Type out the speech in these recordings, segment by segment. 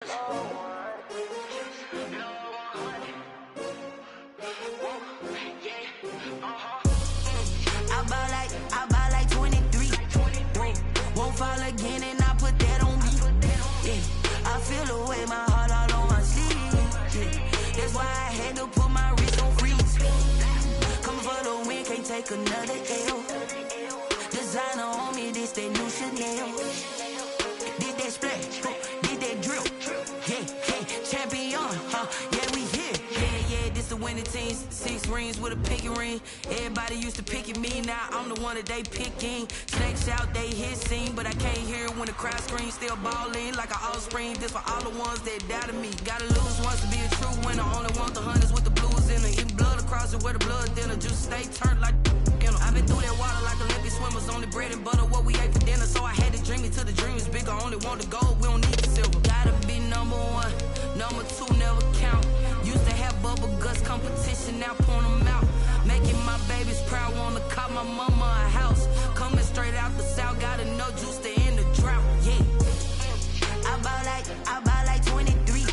I buy like 23. Won't fall again and I put that on me. Yeah, I feel the way, my heart all on my sleeve. Yeah, that's why I had to put my wrist on freeze. Coming for the win, can't take another L. Designer on me, this that new Chanel. Did that splash, did that drill. Yeah, champion, yeah, we here. Yeah, this the winning team. 6 rings with a pinky ring. Everybody used to picking me, now I'm the one that they picking. Snake shout, they hit scene, but I can't hear it when the crowd screams. Still balling like an offspring. This for all the ones that doubted me. Gotta lose once to be a true winner. Only want the hunters with the blues in it. Eating blood across it where the blood dinner. Just stay turned like you know. I've been through that water like Olympic swimmers. Only bread and butter what we ate for dinner. So I had to dream it till the dream is bigger. Only want the gold, we don't need the silver. Gotta be number 1, number 2 never count. Used to have bubble guts competition, now point them out. Making my babies proud, wanna call my mama a house. Coming straight out the south, gotta know juice to end the drought. Yeah, I buy like 23.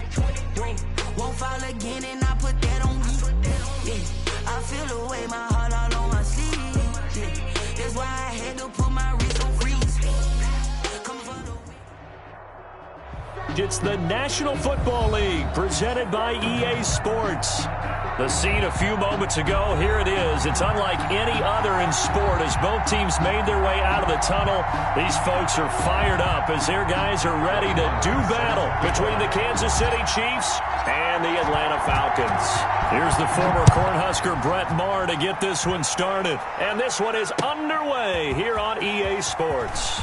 Won't fall again and I put that on me. Yeah, I feel the way, my heart all on my sleeve. Yeah, that's why I had to put my wrist on freeze. Come for the It's the National Football League, presented by EA Sports. The scene a few moments ago, here it is. It's unlike any other in sport as both teams made their way out of the tunnel. These folks are fired up as their guys are ready to do battle between the Kansas City Chiefs and the Atlanta Falcons. Here's the former Cornhusker Brett Maher to get this one started. And this one is underway here on EA Sports.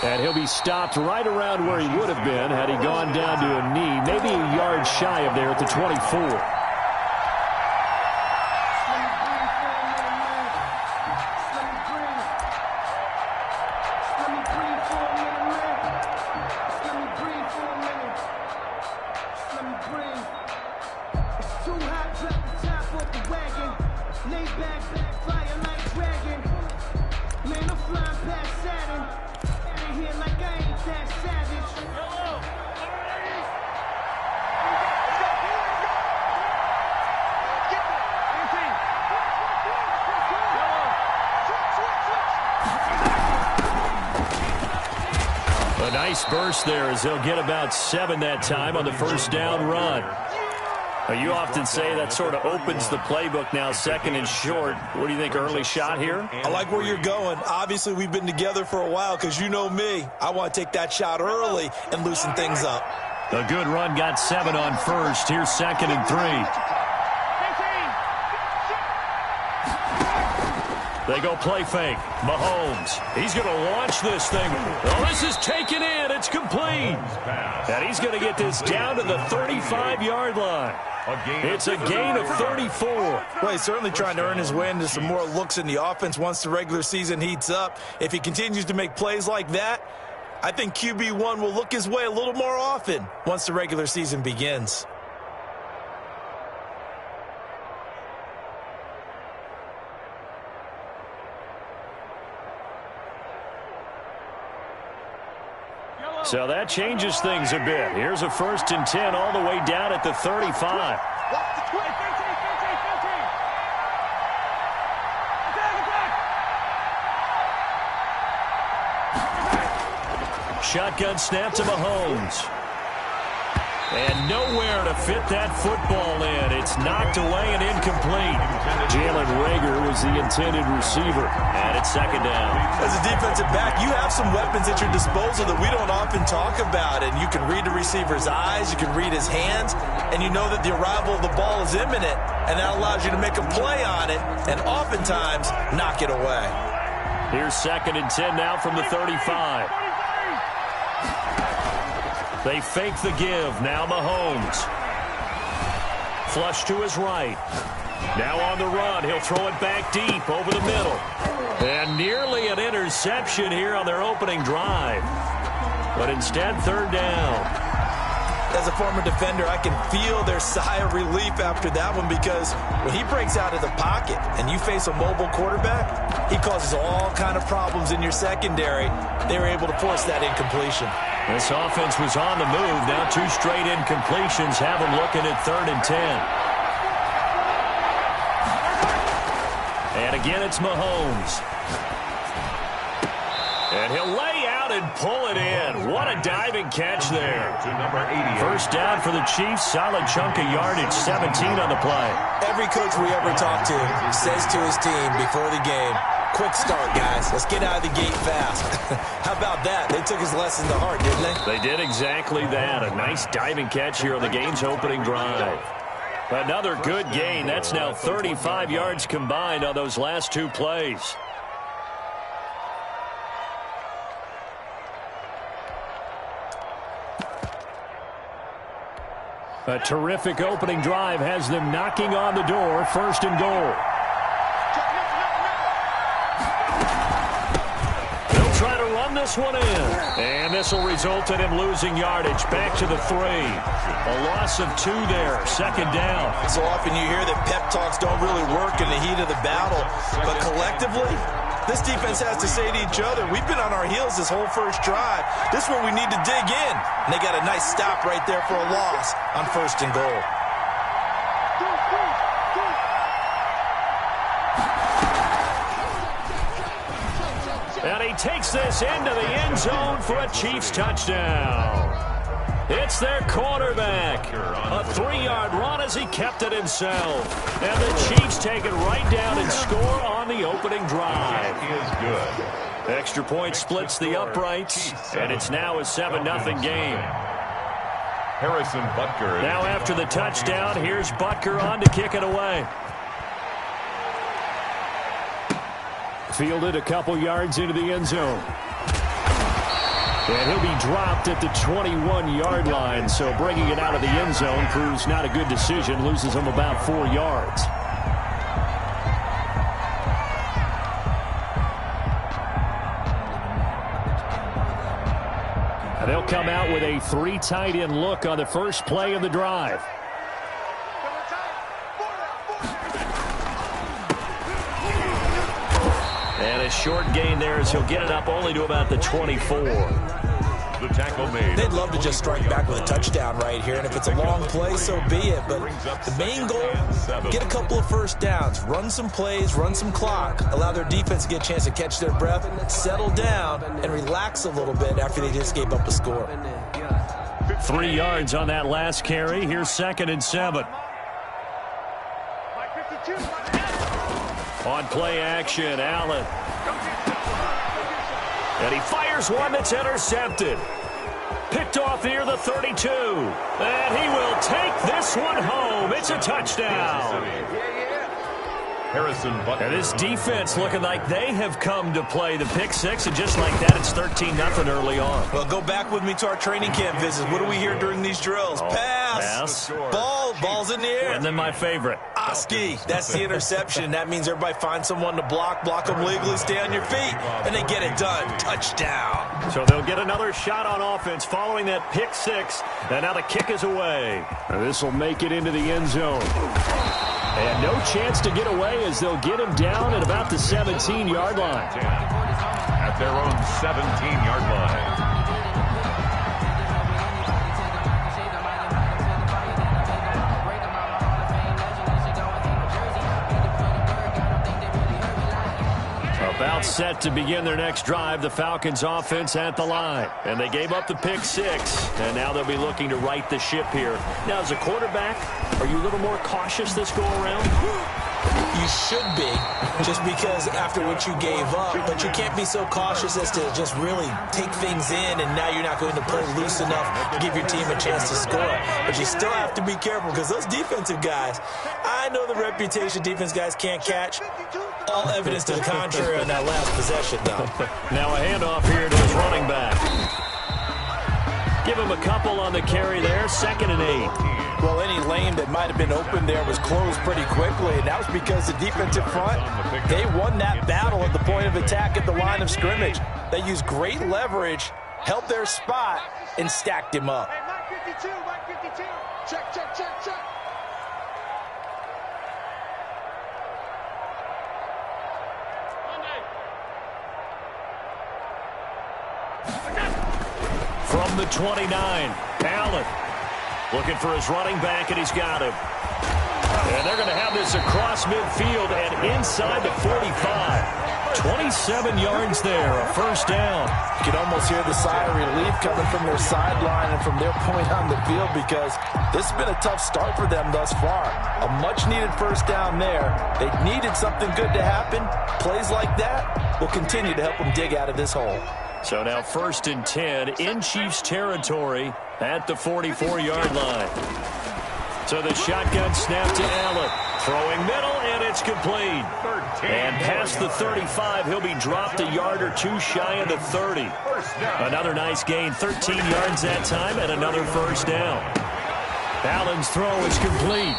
And he'll be stopped right around where he would have been had he gone down to a knee, maybe a yard shy of there at the 24. A nice burst there as they'll get about 7 that time on the first down run. You often say that sort of opens the playbook now, 2nd and short. What do you think, early shot here? I like where you're going. Obviously, we've been together for a while because you know me. I want to take that shot early and loosen things up. A good run got 7 on first. Here's 2nd and 3. They go play fake. Mahomes. He's going to launch this thing. Oh, this is taken in. It's complete. And he's going to get this down to the 35-yard line. It's a gain of 34. Well, he's certainly trying to earn his way into some more looks in the offense once the regular season heats up. If he continues to make plays like that, I think QB1 will look his way a little more often once the regular season begins. So that changes things a bit. Here's a 1st and 10 all the way down at the 35. Shotgun snap to Mahomes. And nowhere to fit that football in. It's knocked away and incomplete. Jalen Reagor was the intended receiver. And it's 2nd down. As a defensive back, you have some weapons at your disposal that we don't often talk about. And you can read the receiver's eyes. You can read his hands. And you know that the arrival of the ball is imminent. And that allows you to make a play on it. And oftentimes, knock it away. Here's 2nd and 10 now from the 35. They fake the give. Now Mahomes. Flush to his right. Now on the run. He'll throw it back deep over the middle. And nearly an interception here on their opening drive. But instead, 3rd down. As a former defender, I can feel their sigh of relief after that one because when he breaks out of the pocket and you face a mobile quarterback, he causes all kind of problems in your secondary. They were able to force that incompletion. This offense was on the move. Now 2 straight incompletions have them looking at 3rd and 10. And again, it's Mahomes. And he'll lay out and pull it in. What a diving catch there. First down for the Chiefs. Solid chunk of yardage. 17 on the play. Every coach we ever talk to says to his team before the game, quick start, guys. Let's get out of the gate fast. How about that? They took his lesson to heart, didn't they? They did exactly that. A nice diving catch here on the game's opening drive. Another good gain. That's now 35 yards combined on those last 2 plays. A terrific opening drive has them knocking on the door. 1st and goal. They'll try to run this one in. And this will result in him losing yardage. Back to the 3. A loss of 2 there. 2nd down. So often you hear that pep talks don't really work in the heat of the battle. But collectively, this defense has to say to each other, we've been on our heels this whole first drive. This is where we need to dig in. And they got a nice stop right there for a loss on 1st and goal. And he takes this into the end zone for a Chiefs touchdown. It's their quarterback. A 3-yard run as he kept it himself. And the Chiefs take it right down and score on the opening drive. Good. Extra point splits the uprights, and it's now a 7-0 game. Harrison Butker. Now after the touchdown, here's Butker on to kick it away. Fielded a couple yards into the end zone. And he'll be dropped at the 21-yard line, so bringing it out of the end zone proves not a good decision. Loses him about 4 yards. And they'll come out with a 3 tight end look on the first play of the drive. And a short gain there as he'll get it up only to about the 24. The tackle made. They'd love to just strike back with a touchdown right here, and if it's a long play, so be it. But the main goal, get a couple of first downs, run some plays, run some clock, allow their defense to get a chance to catch their breath, settle down, and relax a little bit after they just gave up a score. 3 yards on that last carry. Here's 2nd and 7. On play action, Allen. And he fires one that's intercepted. Picked off near the 32. And he will take this one home. It's a touchdown. Harrison Butker. And this defense looking like they have come to play the pick 6, and just like that, it's 13-0 early on. Well, go back with me to our training camp visits. What do we hear during these drills? Pass. Ball's in the air. And then my favorite. Oski. That's the interception. That means everybody finds someone to block them legally, stay on your feet, and they get it done. Touchdown. So they'll get another shot on offense following that pick 6, and now the kick is away. This will make it into the end zone. And no chance to get away as they'll get him down at about the 17-yard line. At their own 17-yard line. About set to begin their next drive, the Falcons offense at the line. And they gave up the pick 6, and now they'll be looking to right the ship here. Now, as a quarterback, are you a little more cautious this go-around? You should be, just because after what you gave up, but you can't be so cautious as to just really take things in, and now you're not going to play loose enough to give your team a chance to score. But you still have to be careful, because those defensive guys, I know the reputation defense guys can't catch. All evidence to the contrary on that last possession, though. Now a handoff here to his running back. Give him a couple on the carry there, 2nd and 8. Well, any lane that might have been open there was closed pretty quickly, and that was because the defensive front, they won that battle at the point of attack at the line of scrimmage. They used great leverage, held their spot, and stacked him up. Hey, 52. Check. From the 29, Allen looking for his running back, and he's got him. And they're going to have this across midfield and inside the 45. 27 yards there, a first down. You can almost hear the sigh of relief coming from their sideline and from their point on the field, because this has been a tough start for them thus far. A much-needed first down there. They needed something good to happen. Plays like that will continue to help them dig out of this hole. So now 1st and 10 in Chiefs territory at the 44-yard line. So the shotgun snap to Allen. Throwing middle, and it's complete. And past the 35, he'll be dropped a yard or two shy of the 30. Another nice gain, 13 yards that time, and another first down. Allen's throw is complete.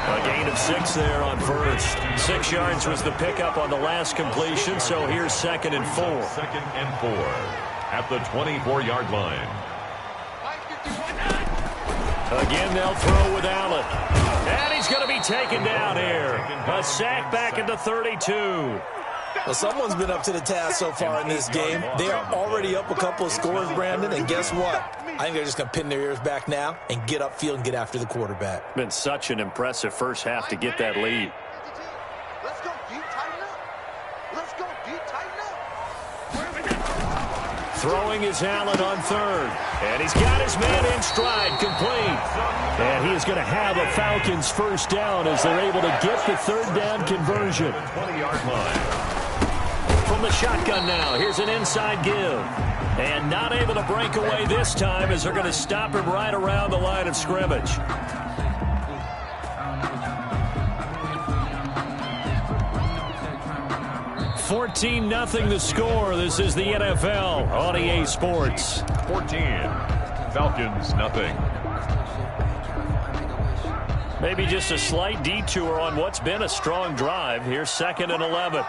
A gain of 6 there on first. 6 yards was the pickup on the last completion, so here's 2nd and 4. 2nd and 4 at the 24-yard line. Again, they'll throw with Allen. And he's going to be taken down here. A sack back at the 32. Well, someone's been up to the task so far in this game. They are already up a couple of scores, Brandon, and guess what? I think they're just going to pin their ears back now and get upfield and get after the quarterback. Been such an impressive first half to get that lead. Let's go, D, tighten up. Let's go, D, tighten up. Throwing is Allen on 3rd. And he's got his man in stride, complete. And he is going to have a Falcons first down as they're able to get the 3rd down conversion. 20-yard line. From the shotgun now, here's an inside give. And not able to break away this time as they're going to stop him right around the line of scrimmage. 14-0 the score. This is the NFL on EA Sports. 14. Falcons, nothing. Maybe just a slight detour on what's been a strong drive. Here's 2nd and 11.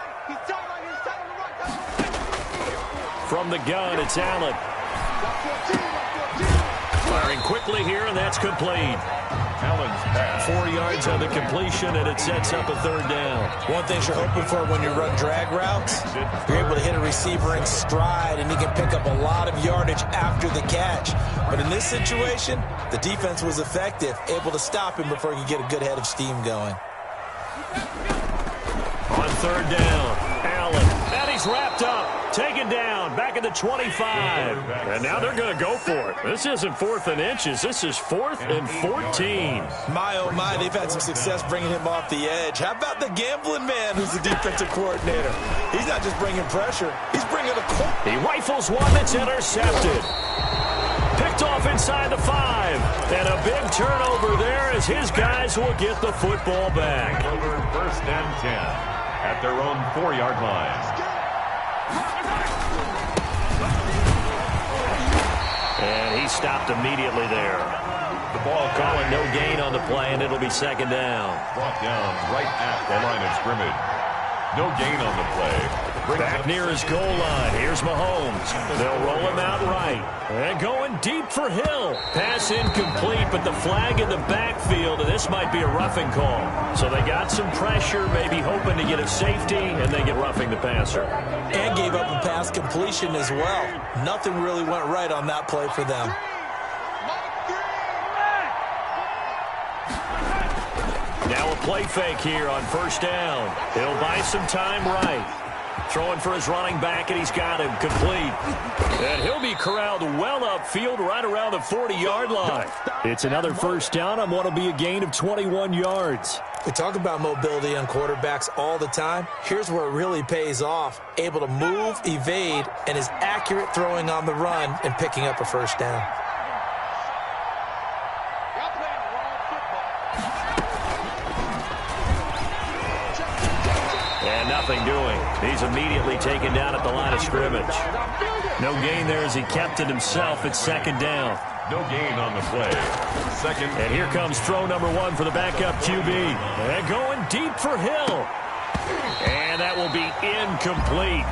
From the gun, it's Allen. Firing quickly here, and that's complete. Allen's pass. 4 yards on the completion, and it sets up a 3rd down. One thing you're hoping for when you run drag routes, you're able to hit a receiver in stride, and he can pick up a lot of yardage after the catch. But in this situation, the defense was effective, able to stop him before he could get a good head of steam going. On 3rd down, Allen. And he's wrapped up. Taken down, back at the 25. And now they're going to go for it. This isn't 4th and inches. This is 4th and 14. My, oh my, they've had some success bringing him off the edge. How about the gambling man who's the defensive coordinator? He's not just bringing pressure. He's bringing a He rifles one that's intercepted. Picked off inside the 5. And a big turnover there as his guys will get the football back. Over 1st and 10 at their own 4-yard line. And he stopped immediately there. The ball calling no gain on the play, and it'll be 2nd down. Brought down right at the line of scrimmage. No gain on the play. Back near his goal line. Here's Mahomes. They'll roll him out right. And going deep for Hill. Pass incomplete, but the flag in the backfield, and this might be a roughing call. So they got some pressure, maybe hoping to get a safety, and they get roughing the passer. And gave up a pass completion as well. Nothing really went right on that play for them. Now a play fake here on 1st down. He'll buy some time right. Throwing for his running back, and he's got him complete. And he'll be corralled well upfield right around the 40-yard line. It's another first down on what will be a gain of 21 yards. We talk about mobility on quarterbacks all the time. Here's where it really pays off. Able to move, evade, and is accurate throwing on the run and picking up a first down. And nothing doing. He's immediately taken down at the line of scrimmage. No gain there as he kept it himself. It's 2nd down. No gain on the play. 2nd. And here comes throw number 1 for the backup QB. And going deep for Hill. And that will be incomplete.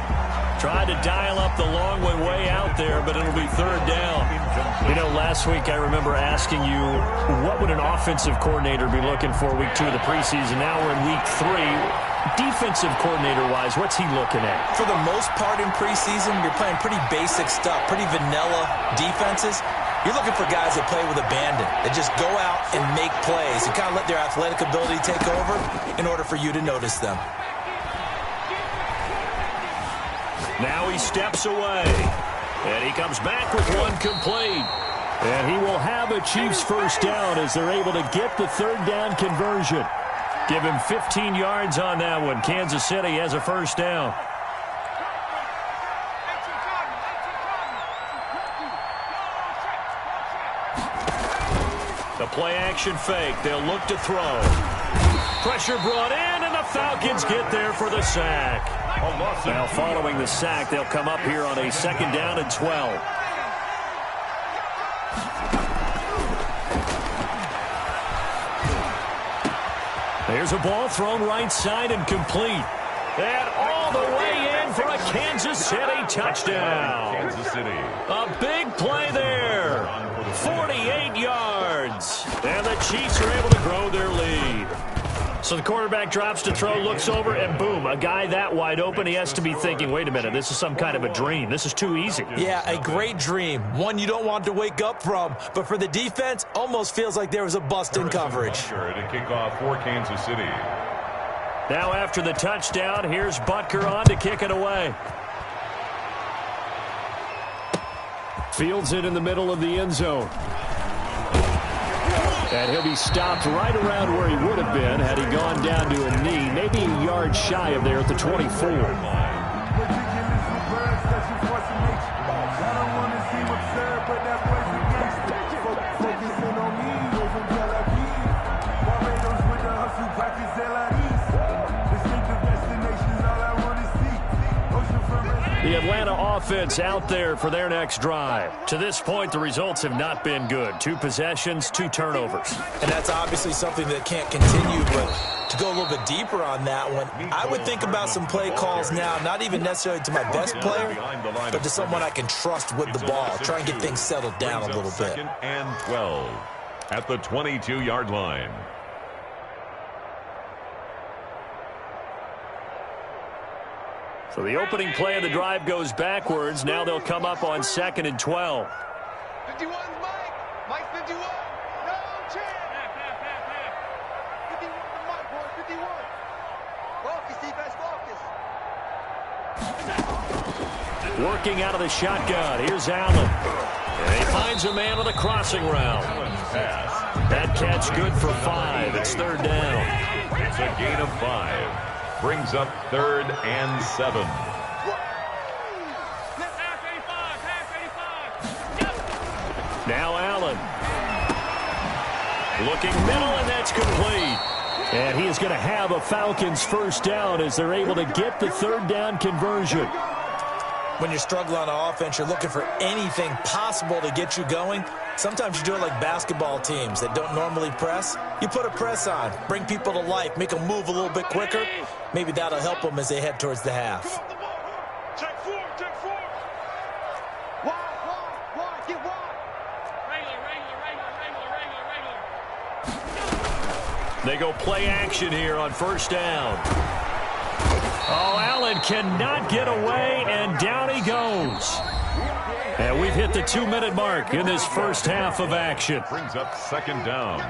Tried to dial up the long one way out there, but it'll be 3rd down. You know, last week I remember asking you, what would an offensive coordinator be looking for week 2 of the preseason? Now we're in week 3. Defensive coordinator-wise, what's he looking at? For the most part in preseason, you're playing pretty basic stuff, pretty vanilla defenses. You're looking for guys that play with abandon, that just go out and make plays and kind of let their athletic ability take over in order for you to notice them. Now he steps away, and he comes back with one complete. And he will have a Chiefs first down as they're able to get the third down conversion. Give him 15 yards on that one. Kansas City has a first down. The play-action fake. They'll look to throw. Pressure brought in, and the Falcons get there for the sack. Now following the sack, they'll come up here on a second down and 12. There's a ball thrown right side and complete. And all the way in for a Kansas City touchdown. Kansas City. A big play there. 48 yards. And the Chiefs are able to grow their lead. So the quarterback drops to throw, looks over, and boom, a guy that wide open, he has to be thinking, wait a minute, this is some kind of a dream. This is too easy. Yeah, a great dream. One you don't want to wake up from. But for the defense, almost feels like there was a bust in coverage. To kick off for Kansas City. Now after the touchdown, here's Butker on to kick it away. Fields it in the middle of the end zone. And he'll be stopped right around where he would have been had he gone down to a knee, maybe a yard shy of there at the 24. The Atlanta offense out there for their next drive. To this point, the results have not been good. 2 possessions, 2 turnovers. And that's obviously something that can't continue, but to go a little bit deeper on that one, I would think about some play calls now, not even necessarily to my best player, but to someone I can trust with the ball. Try and get things settled down a little bit. 2nd and 12 at the 22-yard line. So the opening play of the drive goes backwards. Now they'll come up on 2nd and 12. 51, Mike. Mike 51. No chance. 51 to Mike, boy. 51. Focus, defense, focus. Working out of the shotgun. Here's Allen. And he finds a man on the crossing route. That catch good for 5. It's 3rd down. It's a gain of 5. Brings up 3rd and 7. Now Allen. Looking middle, and that's complete. And he is going to have a Falcons first down as they're able to get the 3rd down conversion. When you're struggling on offense, you're looking for anything possible to get you going. Sometimes you do it like basketball teams that don't normally press. You put a press on, bring people to life, make them move a little bit quicker. Maybe that'll help them as they head towards the half. Check 4, check 4. Wide, get wide. Regular. They go play action here on 1st down. Oh, Allen cannot get away, and down he goes. And we've hit the 2-minute mark in this first half of action. Brings up 2nd down.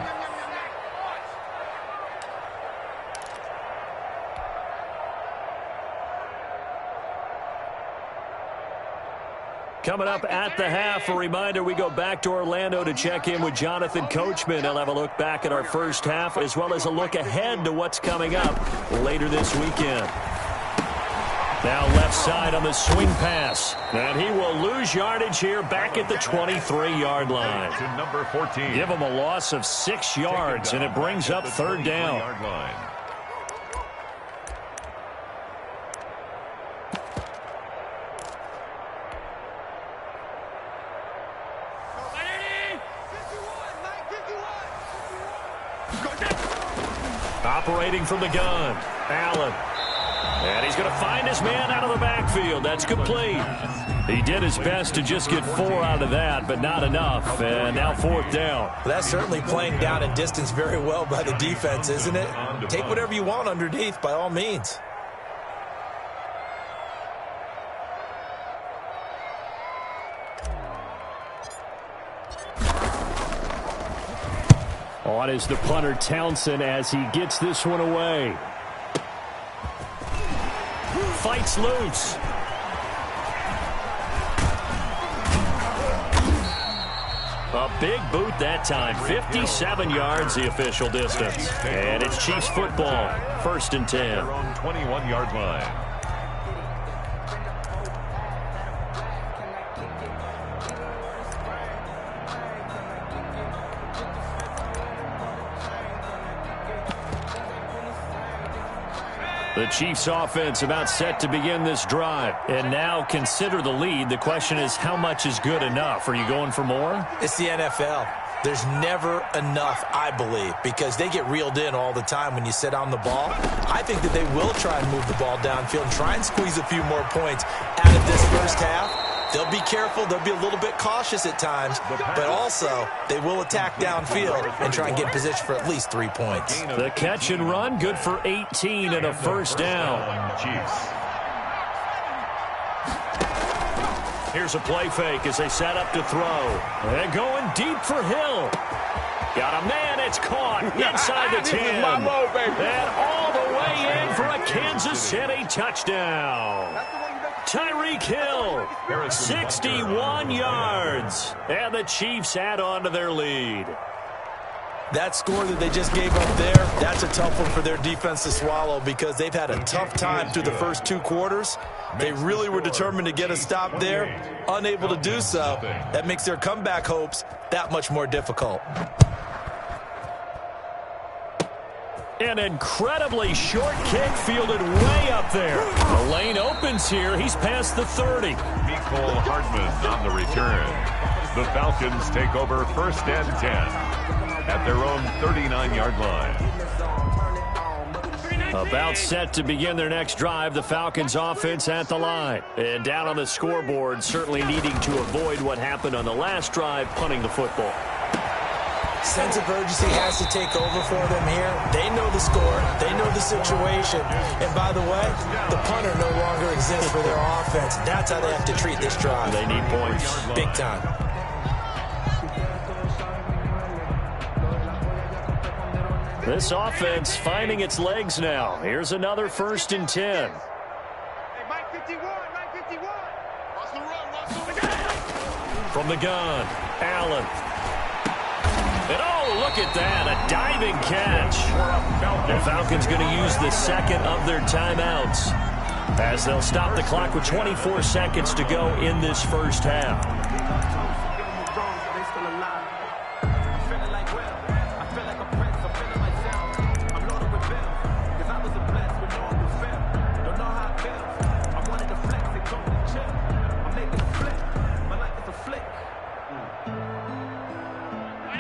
Coming up at the half, a reminder, we go back to Orlando to check in with Jonathan Coachman. He'll have a look back at our first half as well as a look ahead to what's coming up later this weekend. Now left side on the swing pass. And he will lose yardage here back at the 23-yard line. To number 14. Give him a loss of 6 yards, and it brings up 3rd down. Operating from the gun, Allen. And he's going to find his man out of the backfield. That's complete. He did his best to just get 4 out of that, but not enough. And now 4th down. Well, that's certainly playing down and distance very well by the defense, isn't it? Take whatever you want underneath, by all means. On is the punter, Townsend, as he gets this one away. Fights loose. A big boot that time. 57 yards the official distance. And it's Chiefs football. 1st and 10. Their own 21-yard line. The Chiefs offense about set to begin this drive. And now consider the lead. The question is, how much is good enough? Are you going for more? It's the NFL. There's never enough, I believe, because they get reeled in all the time when you sit on the ball. I think that they will try and move the ball downfield and try and squeeze a few more points out of this first half. They'll be careful. They'll be a little bit cautious at times, but also they will attack downfield and try and get in position for at least 3 points. The catch and run, good for 18 and a 1st down. Chiefs. Here's a play fake as they set up to throw. They're going deep for Hill. Got a man, it's caught inside the 10. And all the way in for a Kansas City touchdown. Tyreek Hill, 61 yards. And the Chiefs add on to their lead. That score that they just gave up there, that's a tough one for their defense to swallow because they've had a tough time through the first 2 quarters. They really were determined to get a stop there, unable to do so. That makes their comeback hopes that much more difficult. An incredibly short kick fielded way up there. The lane opens here. He's past the 30. Mecole Hardman on the return. The Falcons take over 1st and 10 at their own 39-yard line. About set to begin their next drive, the Falcons offense at the line. And down on the scoreboard, certainly needing to avoid what happened on the last drive, punting the football. Sense of urgency has to take over for them here. They know the score. They know the situation. And by the way, the punter no longer exists for their offense. That's how they have to treat this drive. They need points. Big time. This offense finding its legs now. Here's another 1st and 10. From the gun, Allen. And oh, look at that, a diving catch. The Falcons going to use the second of their timeouts as they'll stop the clock with 24 seconds to go in this first half.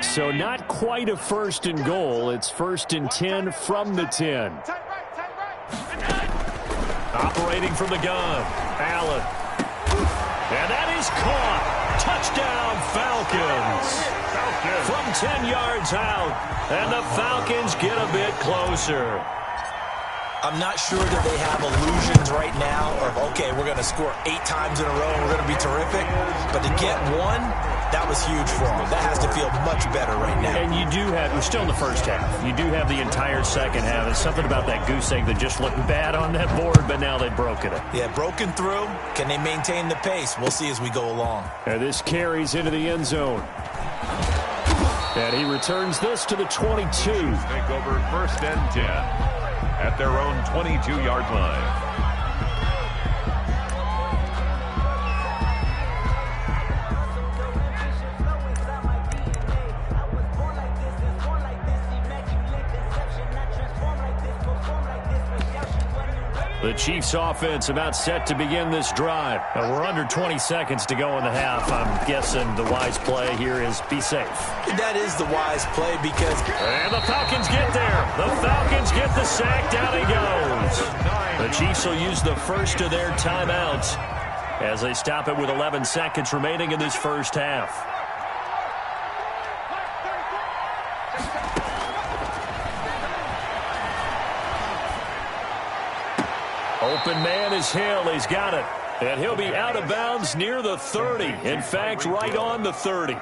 So not quite a 1st and goal. It's 1st and 10 from the 10. Operating from the gun, Allen. And that is caught. Touchdown, Falcons. From 10 yards out. And the Falcons get a bit closer. I'm not sure that they have illusions right now of, okay, we're going to score 8 times in a row and we're going to be terrific. But to get one, that was huge for them. That has to feel much better right now. And you do have, we're still in the first half. You do have the entire second half. There's something about that goose egg that just looked bad on that board, but now they've broken it. Yeah, broken through. Can they maintain the pace? We'll see as we go along. And this carries into the end zone. And he returns this to the 22. Take over 1st and 10 at their own 22-yard line. The Chiefs offense about set to begin this drive. We're under 20 seconds to go in the half. I'm guessing the wise play here is be safe. That is the wise play because... And the Falcons get there. The Falcons get the sack. Down he goes. The Chiefs will use the first of their timeouts as they stop it with 11 seconds remaining in this first half. Open man is Hill. He's got it. And he'll be out of bounds near the 30. In fact, right on the 30.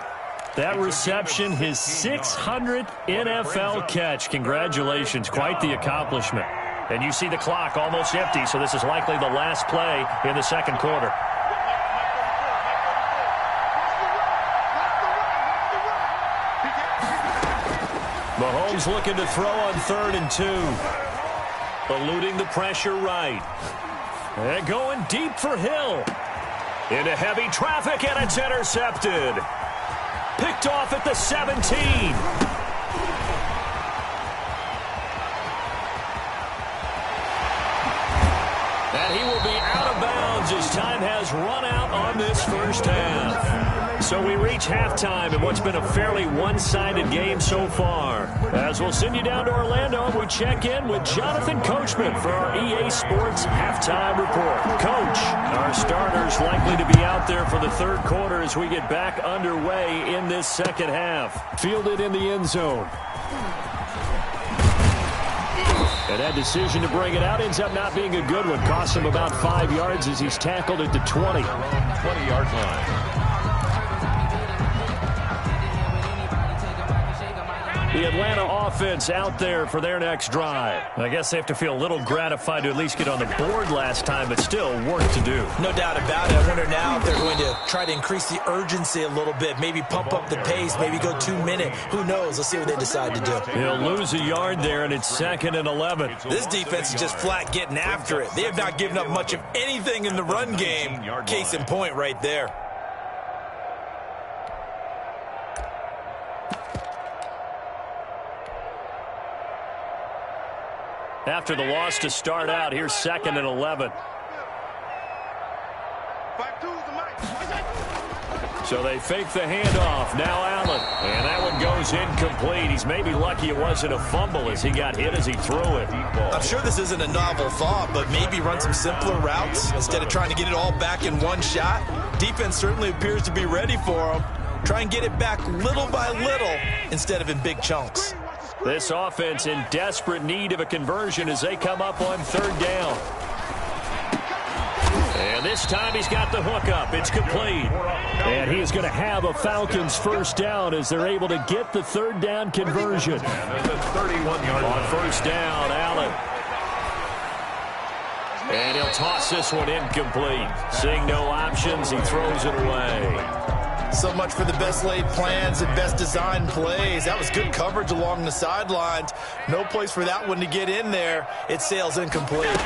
That reception, his 600th NFL catch. Congratulations. Quite the accomplishment. And you see the clock almost empty, so this is likely the last play in the second quarter. Mahomes looking to throw on 3rd and 2. Eluding the pressure right. And going deep for Hill. Into heavy traffic, and it's intercepted. Picked off at the 17. And he will be out of bounds as time has run out on this first half. So we reach halftime in what's been a fairly one-sided game so far. As we'll send you down to Orlando, we check in with Jonathan Coachman for our EA Sports Halftime Report. Coach, our starters likely to be out there for the third quarter as we get back underway in this second half. Fielded in the end zone. And that decision to bring it out ends up not being a good one. Costs him about 5 yards as he's tackled at the 20. 20-yard line. The Atlanta offense out there for their next drive. I guess they have to feel a little gratified to at least get on the board last time, but still work to do. No doubt about it. I wonder now if they're going to try to increase the urgency a little bit, maybe pump up the pace, maybe go 2 minute. Who knows? Let's see what they decide to do. He'll lose a yard there, and it's 2nd and 11. This defense is just flat getting after it. They have not given up much of anything in the run game. Case in point right there. After the loss to start out, here's 2nd and 11. So they fake the handoff. Now Allen. And that one goes incomplete. He's maybe lucky it wasn't a fumble as he got hit as he threw it. I'm sure this isn't a novel thought, but maybe run some simpler routes instead of trying to get it all back in one shot. Defense certainly appears to be ready for him. Try and get it back little by little instead of in big chunks. This offense in desperate need of a conversion as they come up on 3rd down. And this time he's got the hook up. It's complete. And he is going to have a Falcons first down as they're able to get the 3rd down conversion. And the 31-yard line. On first down, Allen. And he'll toss this one incomplete. Seeing no options, he throws it away. So much for the best laid plans and best designed plays. That was good coverage along the sidelines. No place for that one to get in there. It sails incomplete.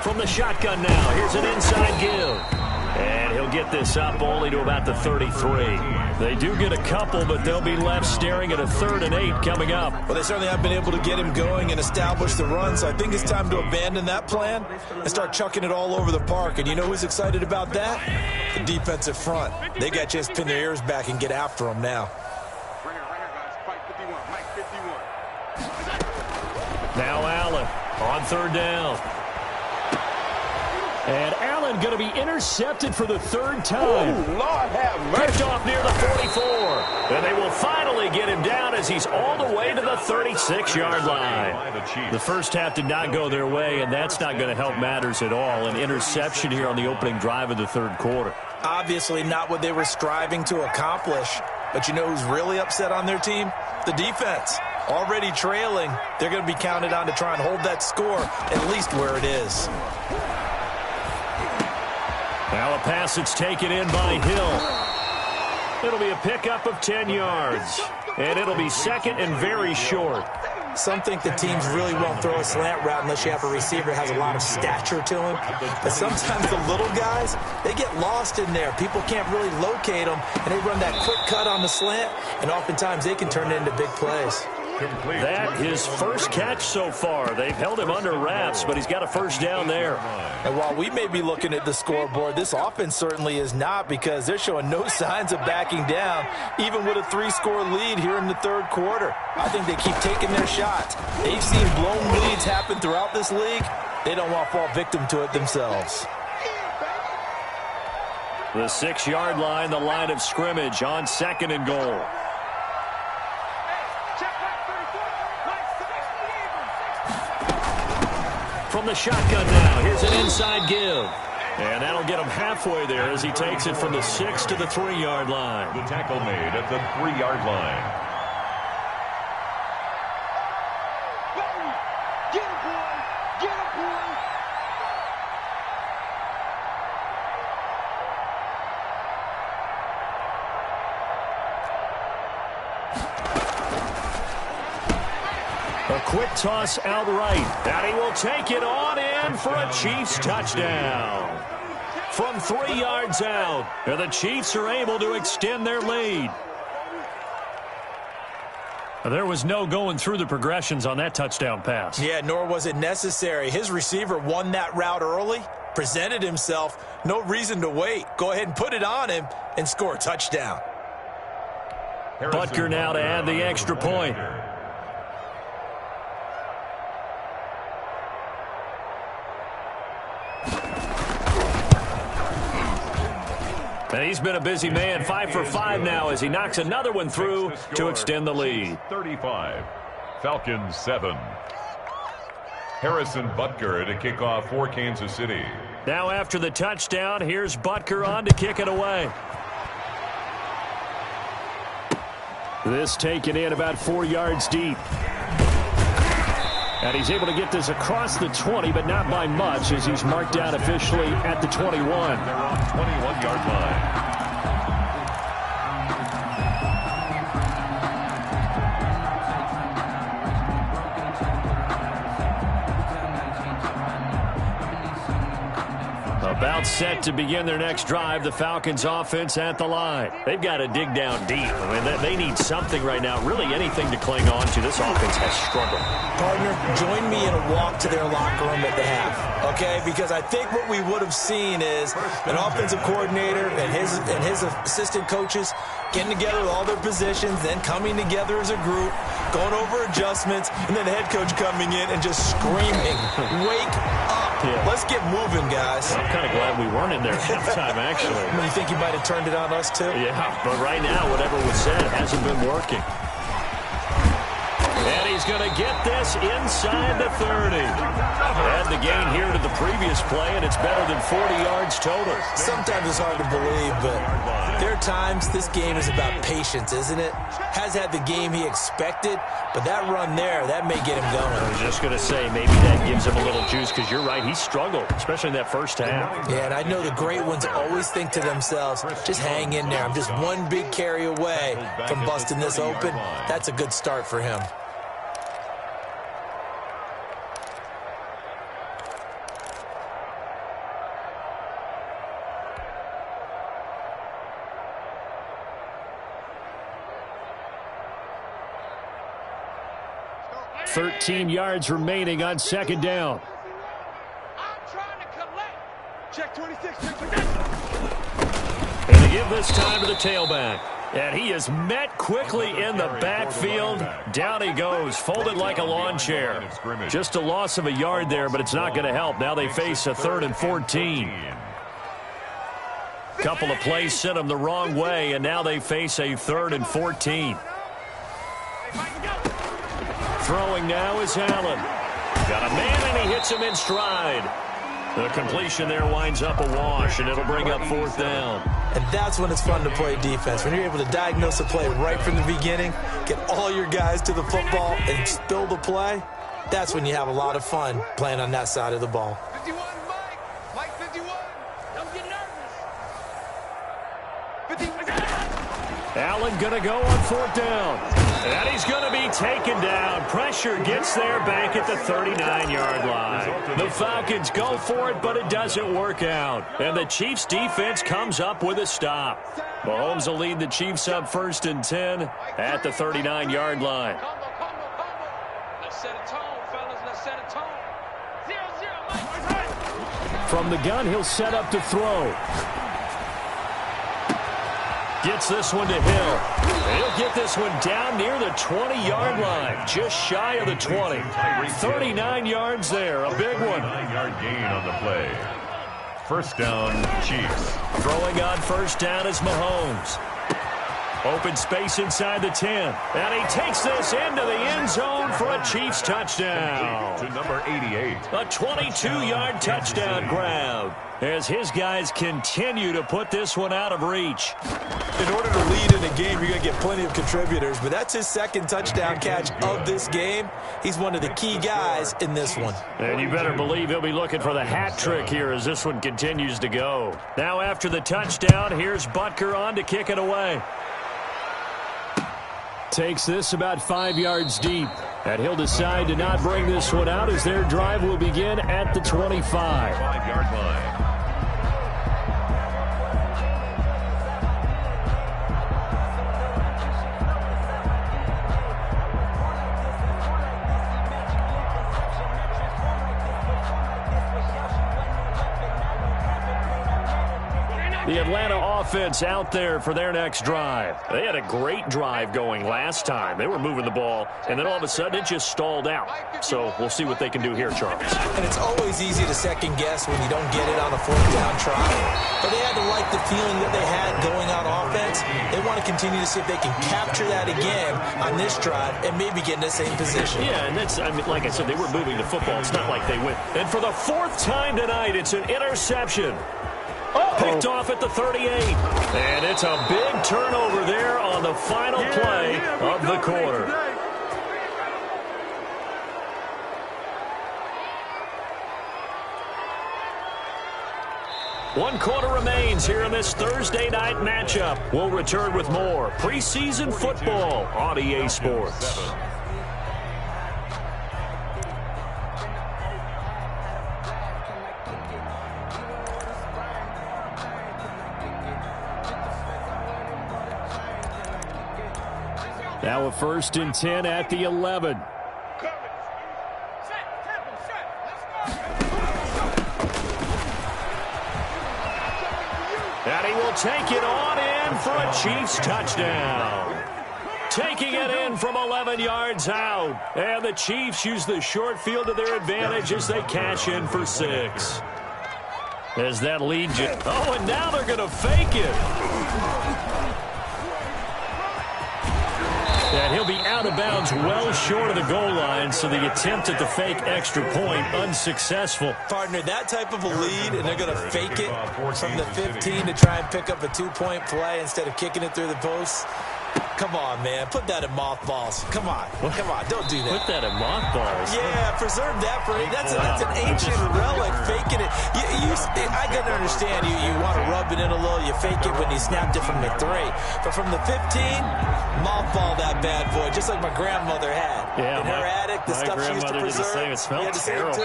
From the shotgun now, here's an inside give. And he'll get this up only to about the 33. They do get a couple, but they'll be left staring at a 3rd and 8 coming up. Well, they certainly have been able to get him going and establish the run, so I think it's time to abandon that plan and start chucking it all over the park. And you know who's excited about that? The defensive front. They got a chance to pin their ears back and get after him now. Now Allen on 3rd down. And Allen going to be intercepted for the 3rd time. Ooh, Lord have mercy. Picked off near the 44. And they will finally get him down as he's all the way to the 36-yard line. The first half did not go their way, and that's not going to help matters at all. An interception here on the opening drive of the 3rd quarter. Obviously not what they were striving to accomplish. But you know who's really upset on their team? The defense. Already trailing. They're going to be counted on to try and hold that score at least where it is. Now a pass that's taken in by Hill. It'll be a pickup of 10 yards. And it'll be 2nd and very short. Some think the teams really won't throw a slant route unless you have a receiver that has a lot of stature to him. But sometimes the little guys, they get lost in there. People can't really locate them, and they run that quick cut on the slant, and oftentimes they can turn it into big plays. That his first catch so far. They've held him under wraps, but he's got a first down there. And while we may be looking at the scoreboard, this offense certainly is not, because they're showing no signs of backing down, even with a 3-score lead here in the 3rd quarter. I think they keep taking their shots. They've seen blown leads happen throughout this league. They don't want to fall victim to it themselves. The 6-yard line, the line of scrimmage on 2nd and goal. From the shotgun now, here's an inside give. And that'll get him halfway there as he takes it from the 6 to the 3-yard line. The tackle made at the 3-yard line. Get him, boy! Get him, boy! A quick toss outright, and he will take it on in for a Chiefs touchdown. From 3 yards out, and the Chiefs are able to extend their lead. There was no going through the progressions on that touchdown pass. Yeah, nor was it necessary. His receiver won that route early, presented himself, no reason to wait. Go ahead and put it on him and score a touchdown. Butker now to add the extra point. And he's been a busy man, 5 for 5 now as he knocks another one through to extend the lead. 35, Falcons 7. Harrison Butker to kick off for Kansas City. Now after the touchdown, here's Butker on to kick it away. This taken in about 4 yards deep. And he's able to get this across the 20, but not by much as he's marked down officially at the 21. They're on 21-yard line. About set to begin their next drive, the Falcons offense at the line. They've got to dig down deep. I mean, they need something right now, really anything to cling on to. This offense has struggled. Partner, join me in a walk to their locker room at the half, okay? Because I think what we would have seen is an offensive coordinator and his assistant coaches getting together with all their positions, then coming together as a group, going over adjustments, and then the head coach coming in and just screaming, "Wake up. Yeah. Let's get moving, guys." I'm kind of glad we weren't in there at halftime, actually. You think you might have turned it on us, too? Yeah, but right now, whatever was said hasn't been working. And he's going to get this inside the 30. Add the gain here to the previous play, and it's better than 40 yards total. Sometimes it's hard to believe, but there are times this game is about patience, isn't it? Has had the game he expected, but that run there, that may get him going. I was just going to say, maybe that gives him a little juice, because you're right, he struggled, especially in that first half. Yeah, and I know the great ones always think to themselves, just hang in there. I'm just one big carry away from busting this open. That's a good start for him. $13 yards remaining on second down. I'm trying to collect. Check 26. Check 26. And they give this time to the tailback. And he is met quickly in the backfield. Down he goes, folded like a lawn chair. Just a loss of a yard there, but it's not going to help. Now they face a 3rd and 14. Couple of plays sent them the wrong way, and now they face a 3rd and 14. Throwing now is Allen. Got a man, and he hits him in stride. The completion there winds up a wash, and it'll bring up 4th down. And that's when it's fun to play defense. When you're able to diagnose a play right from the beginning, get all your guys to the football, and spill the play, that's when you have a lot of fun playing on that side of the ball. 51, Mike. Mike 51. Don't get nervous. 50. Allen going to go on 4th down. And he's going to be taken down. Pressure gets there back at the 39-yard line. The Falcons go for it, but it doesn't work out. And the Chiefs' defense comes up with a stop. Mahomes will lead the Chiefs up 1st and 10 at the 39-yard line. Let's set a tone, fellas. Let's set a tone. 0-0, Mike. From the gun, he'll set up to throw. Gets this one to Hill. He'll get this one down near the 20-yard line, just shy of the 20. 39 yards there, a big one. 9-yard gain on the play. first down, Chiefs. Throwing on first down is Mahomes. Open space inside the 10. And he takes this into the end zone for a Chiefs touchdown. To number 88. A 22-yard touchdown grab as his guys continue to put this one out of reach. In order to lead in a game, you're going to get plenty of contributors, but that's his second touchdown catch of this game. He's one of the key guys in this one. And you better believe he'll be looking for the hat trick here as this one continues to go. Now after the touchdown, here's Butker on to kick it away. Takes this about 5 yards deep. And he'll decide to not bring this one out as their drive will begin at the 25. 5-yard line. The Atlanta offense out there for their next drive. They had a great drive going last time. They were moving the ball, and then all of a sudden it just stalled out. So we'll see what they can do here, Charles. And it's always easy to second guess when you don't get it on a fourth down try. But they had to like the feeling that they had going on offense. They want to continue to see if they can capture that again on this drive and maybe get in the same position. Yeah, and that's, I mean, like I said, they were moving the football. It's not like they went. And for the fourth time tonight, it's an interception. Picked off at the 38. And it's a big turnover there on the final play of the quarter. One quarter remains here in this Thursday night matchup. We'll return with more preseason football on EA Sports. Now a 1st and 10 at the 11. And he will take it on in for a Chiefs touchdown. Taking it in from 11 yards out. And the Chiefs use the short field to their advantage as they cash in for 6. As that lead... Oh, and now they're going to fake it. And he'll be out of bounds well short of the goal line, so the attempt at the fake extra point unsuccessful. Partner, that type of a lead, and they're going to fake it from the 15 to try and pick up a 2-point play instead of kicking it through the post. Come on, man. Put that in mothballs. Come on. Come on. Don't do that. Put that in mothballs? Yeah, preserve that for that's an ancient relic. Faking it. I can understand you want to rub it in a little. You fake it when you snapped it from the 3. But from the 15, mothball that bad boy, just like my grandmother had. Yeah, in her attic, the stuff she used to preserve. Did the same. It smelled terrible.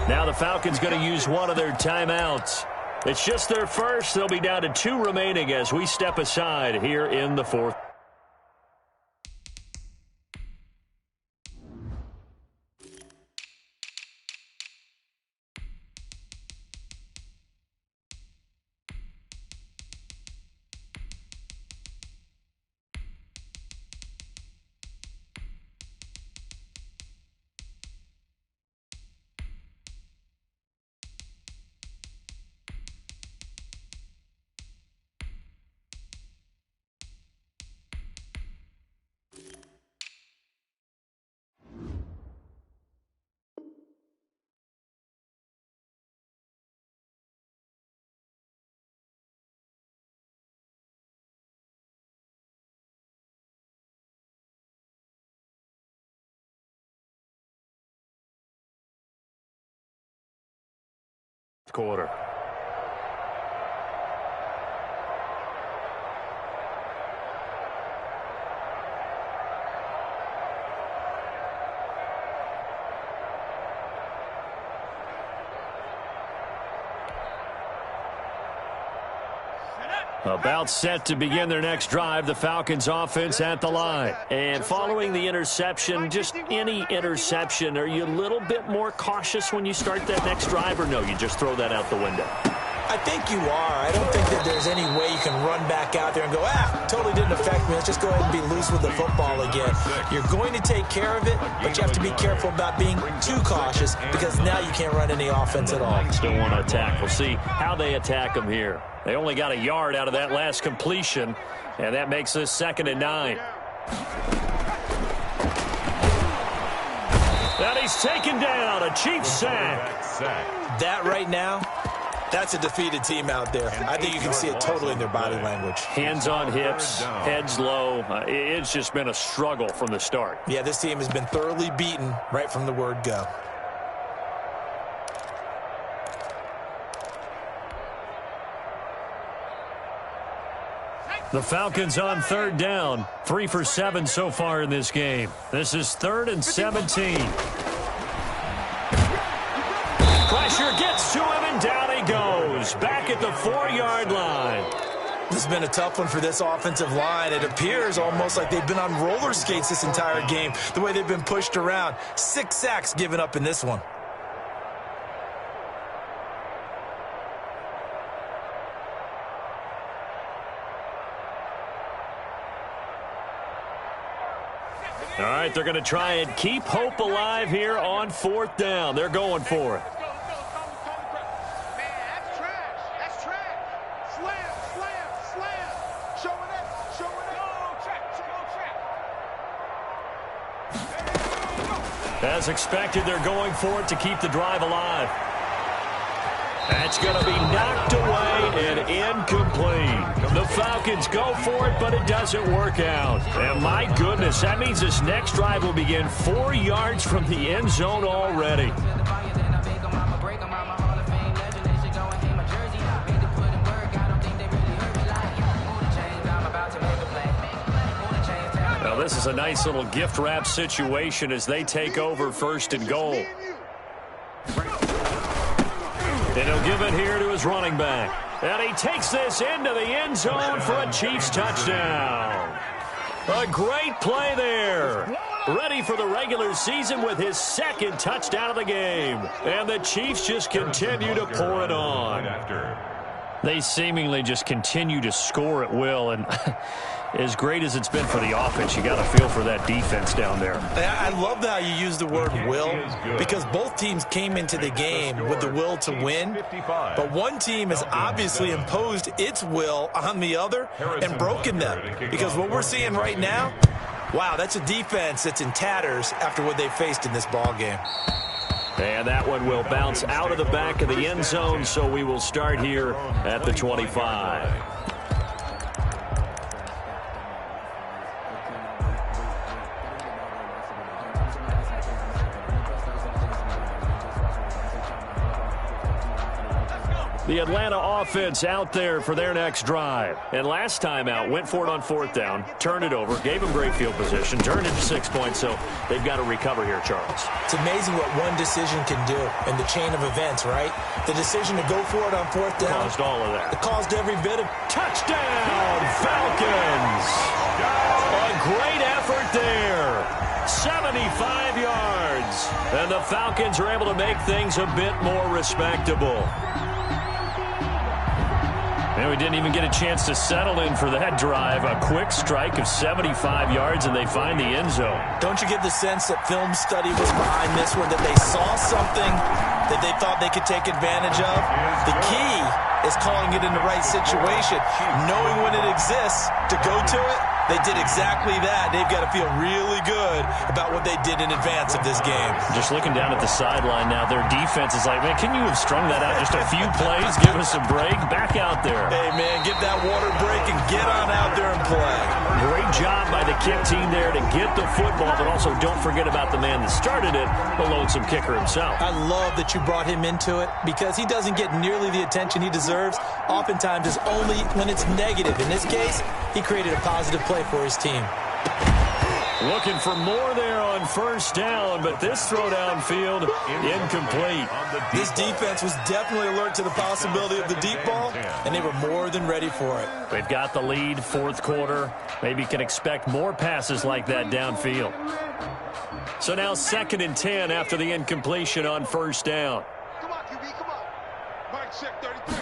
Now the Falcons going to use one of their timeouts. It's just their first. They'll be down to 2 remaining as we step aside here in the 4th. Quarter. About set to begin their next drive, the Falcons offense at the line. And following the interception, just any interception, are you a little bit more cautious when you start that next drive, or no, you just throw that out the window? I think you are. I don't think that there's any way you can run back out there and go, totally really didn't affect me. Let's just go ahead and be loose with the football again. You're going to take care of it, but you have to be careful about being too cautious because now you can't run any offense at all. Still want to attack. We'll see how they attack them here. They only got a yard out of that last completion, and that makes this 2nd and 9. And he's taken down. A Chiefs sack. That right now, that's a defeated team out there. I think you can see it totally in their body language. Hands on hips, heads low. It's just been a struggle from the start. Yeah, this team has been thoroughly beaten right from the word go. The Falcons on 3rd down. 3 for 7 so far in this game. This is 3rd and 17. Pressure gets to him, and down he goes. Back at the 4-yard line. This has been a tough one for this offensive line. It appears almost like they've been on roller skates this entire game, the way they've been pushed around. 6 sacks given up in this one. All right, they're going to try and keep hope alive here on 4th down. They're going for it. As expected, they're going for it to keep the drive alive. That's going to be knocked away and incomplete. The Falcons go for it, but it doesn't work out. And my goodness, that means this next drive will begin 4 yards from the end zone already. Now, this is a nice little gift wrap situation as they take over 1st and goal. And he'll give it here to his running back. And he takes this into the end zone for a Chiefs touchdown. A great play there. Ready for the regular season with his 2nd touchdown of the game. And the Chiefs just continue to pour it on. They seemingly just continue to score at will. And as great as it's been for the offense, you got to feel for that defense down there. I love how you use the word will, because both teams came into the game with the will to win, but one team has obviously imposed its will on the other and broken them. Because what we're seeing right now, wow, that's a defense that's in tatters after what they faced in this ball game. And that one will bounce out of the back of the end zone, so we will start here at the 25. The Atlanta offense out there for their next drive. And last time out, went for it on 4th down, turned it over, gave them great field position, turned it to 6 points, so they've got to recover here, Charles. It's amazing what one decision can do in the chain of events, right? The decision to go for it on 4th down. Caused all of that. It caused every bit of... Touchdown, Falcons! A great effort there. 75 yards. And the Falcons are able to make things a bit more respectable. And we didn't even get a chance to settle in for that drive. A quick strike of 75 yards, and they find the end zone. Don't you get the sense that film study was behind this one, that they saw something that they thought they could take advantage of? The key is calling it in the right situation, knowing when it exists to go to it. They did exactly that. They've got to feel really good about what they did in advance of this game. Just looking down at the sideline now, their defense is like, man, can you have strung that out just a few plays? Give us a break. Back out there. Hey, man, get that water break and get on out there and play. Great job by the kick team there to get the football, but also don't forget about the man that started it, the lonesome kicker himself. I love that you brought him into it because he doesn't get nearly the attention he deserves. Oftentimes, it's only when it's negative. In this case, he created a positive play for his team. Looking for more there on 1st down, but this throw downfield incomplete. This defense was definitely alert to the possibility of the deep ball, and they were more than ready for it. They've got the lead, 4th quarter. Maybe can expect more passes like that downfield. So now 2nd and 10 after the incompletion on 1st down. Come on, QB, come on. Mark check 33.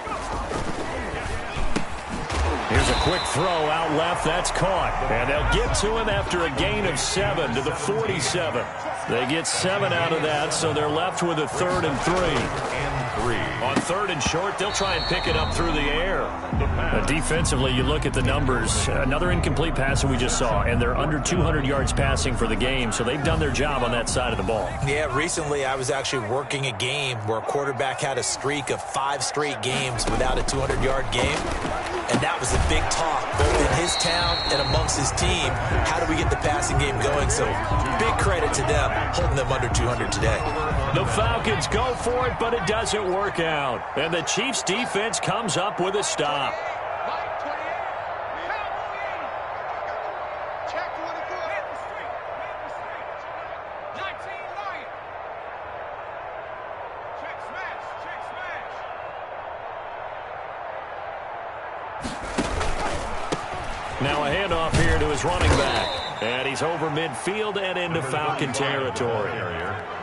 Here's a quick throw out left. That's caught. And they'll get to him after a gain of 7 to the 47. They get 7 out of that, so they're left with a 3rd and 3. On 3rd and short, they'll try and pick it up through the air. Defensively, you look at the numbers. Another incomplete pass that we just saw, and they're under 200 yards passing for the game, so they've done their job on that side of the ball. Yeah, recently I was actually working a game where a quarterback had a streak of 5 straight games without a 200-yard game, and that was a big talk both in his town and amongst his team. How do we get the passing game going? So big credit to them holding them under 200 today. The Falcons go for it, but it doesn't work out. And the Chiefs' defense comes up with a stop. Now a handoff here to his running back. And he's over midfield and into Falcon territory.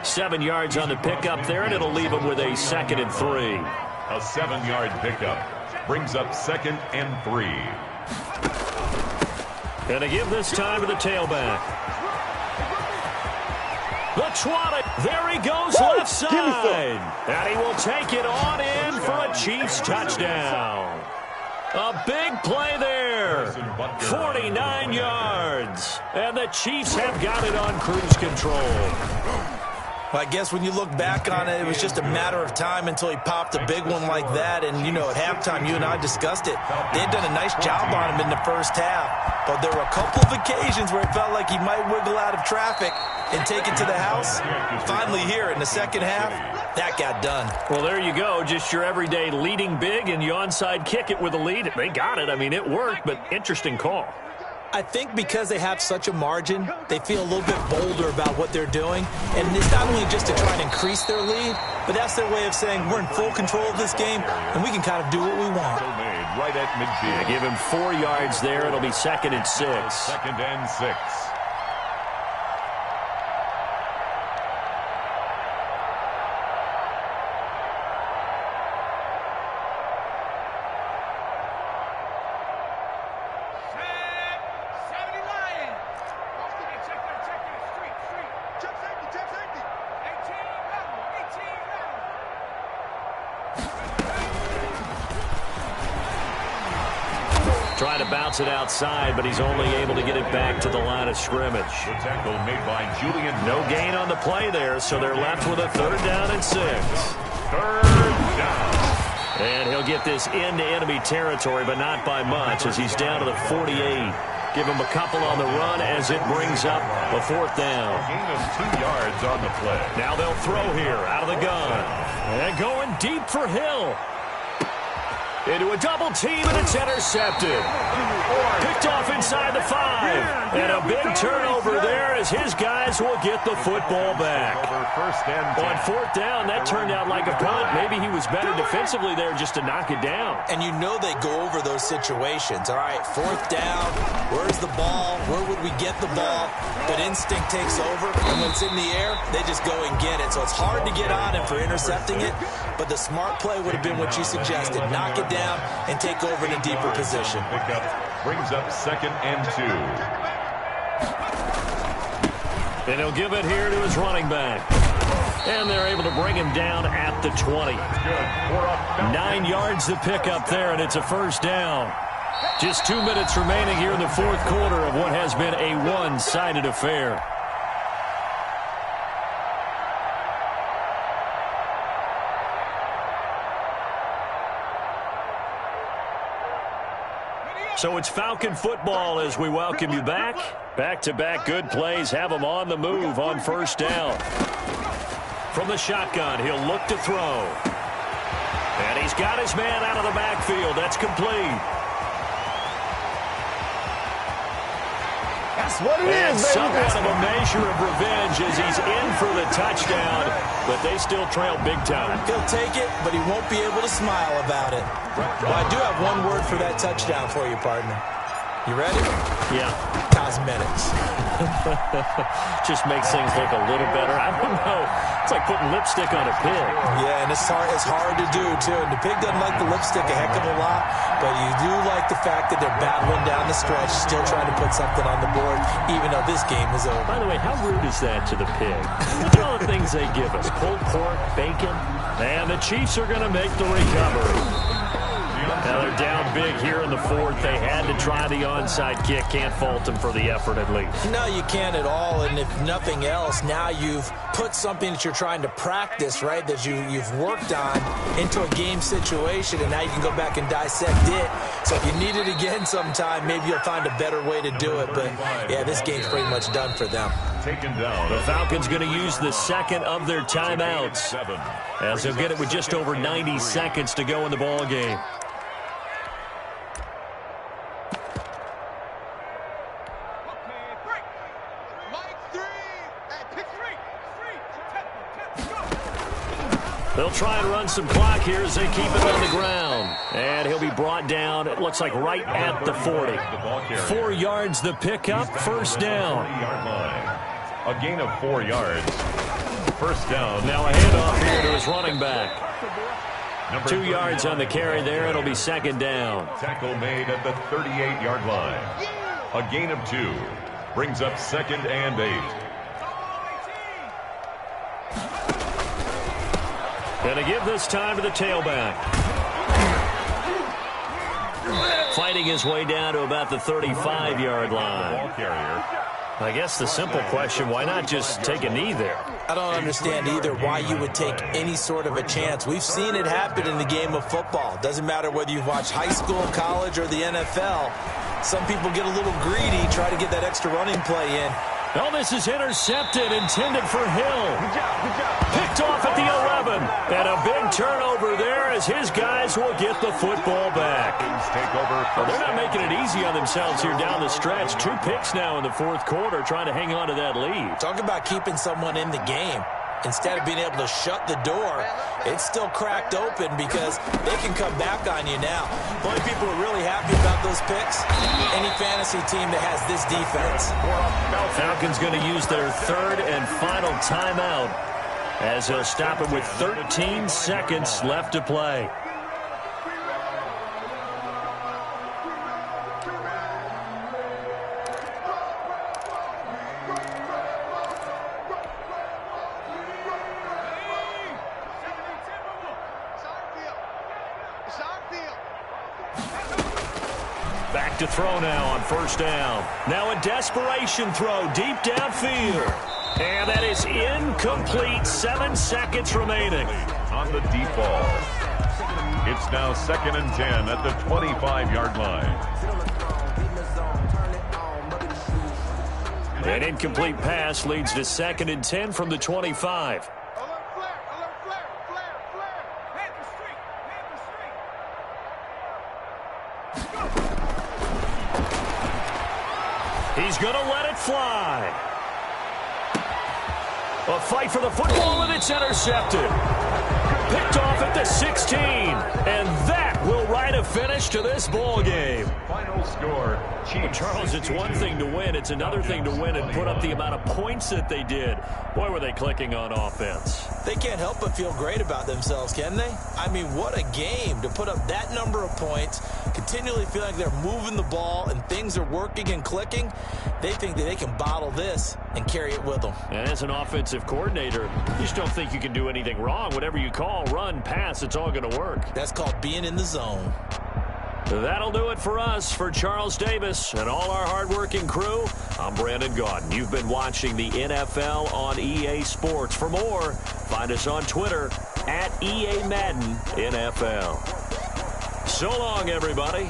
7 yards on the pickup there, and it'll leave him with a 2nd and 3. A 7-yard pickup brings up 2nd and 3. And to give this time to the tailback. The twat. There he goes left side. And he will take it on in for a Chiefs touchdown. A big play there. 49 yards. And the Chiefs have got it on cruise control. Well, I guess when you look back on it, it was just a matter of time until he popped a big one like that. And, you know, at halftime, you and I discussed it. They had done a nice job on him in the first half. But there were a couple of occasions where it felt like he might wiggle out of traffic and take it to the house. Finally here in the second half, that got done. Well, there you go. Just your everyday leading big, and you onside kick it with a lead. They got it. I mean, it worked, but interesting call. I think because they have such a margin, they feel a little bit bolder about what they're doing. And it's not only just to try and increase their lead, but that's their way of saying we're in full control of this game, and we can kind of do what we want. Right at midfield. They give him 4 yards there. It'll be 2nd and 6. 2nd and 6. Trying to bounce it outside, but he's only able to get it back to the line of scrimmage. The tackle made by Julian. No gain on the play there, so they're left with a 3rd down and 6. 3rd down. And he'll get this into enemy territory, but not by much, as he's down to the 48. Give him a couple on the run as it brings up a 4th down. A gain of 2 yards on the play. Now they'll throw here out of the gun. And going deep for Hill. Into a double team, and it's intercepted. Picked off inside the 5. And a big turnover there as his guys will get the football back. On 4th down, that turned out like a punt. Maybe he was better defensively there just to knock it down. And you know they go over those situations. All right, 4th down, where's the ball? Where would we get the ball? But instinct takes over, and when it's in the air, they just go and get it. So it's hard to get on him for intercepting it, but the smart play would have been what you suggested. Knock it down and take over in a deeper position. Pickup brings up 2nd and 2. And he'll give it here to his running back. And they're able to bring him down at the 20. 9 yards to pick up there, and it's a 1st down. Just 2 minutes remaining here in the 4th quarter of what has been a one-sided affair. So it's Falcon football as we welcome you back. Back-to-back good plays have him on the move on 1st down. From the shotgun, he'll look to throw. And he's got his man out of the backfield. That's complete. That's what it and is, baby. somewhat of a measure of revenge as he's in for the touchdown, but they still trail big time. He'll take it, but he won't be able to smile about it. Well, I do have one word for that touchdown for you, partner. You ready? Yeah. Cosmetics. Just makes things look a little better. I don't know. It's like putting lipstick on a pig. Yeah, and it's hard to do, too. And the pig doesn't like the lipstick a heck of a lot, but you do like the fact that they're battling down the stretch, still trying to put something on the board, even though this game is over. By the way, how rude is that to the pig? Look at all the things they give us. Pulled pork, bacon. And the Chiefs are going to make the recovery. Now they're down big here in the fourth. They had to try the onside kick. Can't fault them for the effort at least. No, you can't at all. And if nothing else, now you've put something that you're trying to practice, right, that you've worked on into a game situation, and now you can go back and dissect it. So if you need it again sometime, maybe you'll find a better way to do it. But, yeah, this game's pretty much done for them. Taken down. The Falcons going to use the second of their timeouts, as they'll get it with just over 90 seconds to go in the ball game. They'll try and run some clock here as they keep it on the ground. And he'll be brought down, it looks like right at the 40. 4 yards the pickup, first down. A gain of 4 yards. First down. Now a handoff here to his running back. 2 yards on the carry there. It'll be second down. Tackle made at the 38-yard line. A gain of 2. Brings up second and 8. Going to give this time to the tailback. Fighting his way down to about the 35-yard line. I guess the simple question, why not just take a knee there? I don't understand either why you would take any sort of a chance. We've seen it happen in the game of football. Doesn't matter whether you watch high school, college, or the NFL. Some people get a little greedy, try to get that extra running play in. Oh, this is intercepted, intended for Hill. Picked off at the 11. And a big turnover there as his guys will get the football back. Well, they're not making it easy on themselves here down the stretch. 2 picks now in the fourth quarter, trying to hang on to that lead. Talk about keeping someone in the game. Instead of being able to shut the door, it's still cracked open because they can come back on you now. The only people who are really happy about those picks, any fantasy team that has this defense. Falcons going to use their third and final timeout as they'll stop it with 13 seconds left to play. Back to throw now on first down. Now a desperation throw deep downfield. And that is incomplete. 7 seconds remaining. On the deep ball. It's now second and 10 at the 25-yard line. An incomplete pass leads to second and 10 from the 25. He's going to let it fly. A fight for the football, and it's intercepted. Picked off at the 16. And that will write a finish to this ball game. Final score, Chiefs. Charles, it's one thing to win. It's another thing to win and put up the amount of points that they did. Boy, were they clicking on offense. They can't help but feel great about themselves, can they? I mean, what a game to put up that number of points, continually feel like they're moving the ball and things are working and clicking. They think that they can bottle this and carry it with them. And as an offensive coordinator, you just don't think you can do anything wrong. Whatever you call, run, pass, it's all going to work. That's called being in the zone. That'll do it for us. For Charles Davis and all our hardworking crew, I'm Brandon Gaudin. You've been watching the NFL on EA Sports. For more, find us on Twitter @EA Madden NFL. So long, everybody.